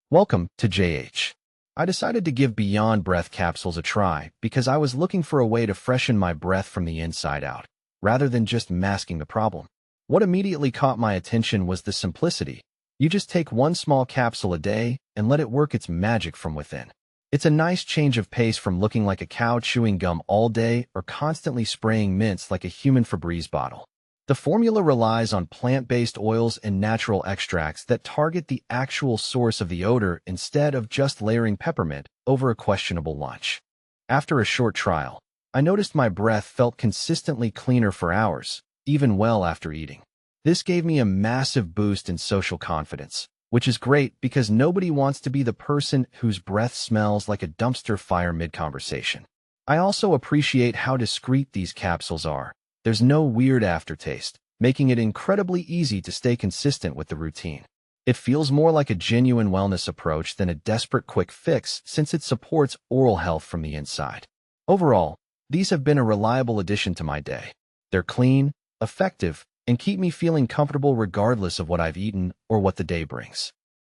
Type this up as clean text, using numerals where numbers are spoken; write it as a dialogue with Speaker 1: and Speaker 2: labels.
Speaker 1: Welcome to JH. I decided to give Beyond Breath capsules a try because I was looking for a way to freshen my breath from the inside out, rather than just masking the problem. What immediately caught my attention was the simplicity. You just take one small capsule a day and let it work its magic from within. It's a nice change of pace from looking like a cow chewing gum all day or constantly spraying mints like a human Febreze bottle. The formula relies on plant-based oils and natural extracts that target the actual source of the odor instead of just layering peppermint over a questionable lunch. After a short trial, I noticed my breath felt consistently cleaner for hours, even well after eating. This gave me a massive boost in social confidence, which is great because nobody wants to be the person whose breath smells like a dumpster fire mid-conversation. I also appreciate how discreet these capsules are. There's no weird aftertaste, making it incredibly easy to stay consistent with the routine. It feels more like a genuine wellness approach than a desperate quick fix since it supports oral health from the inside. Overall, these have been a reliable addition to my day. They're clean, effective, and keep me feeling comfortable regardless of what I've eaten or what the day brings.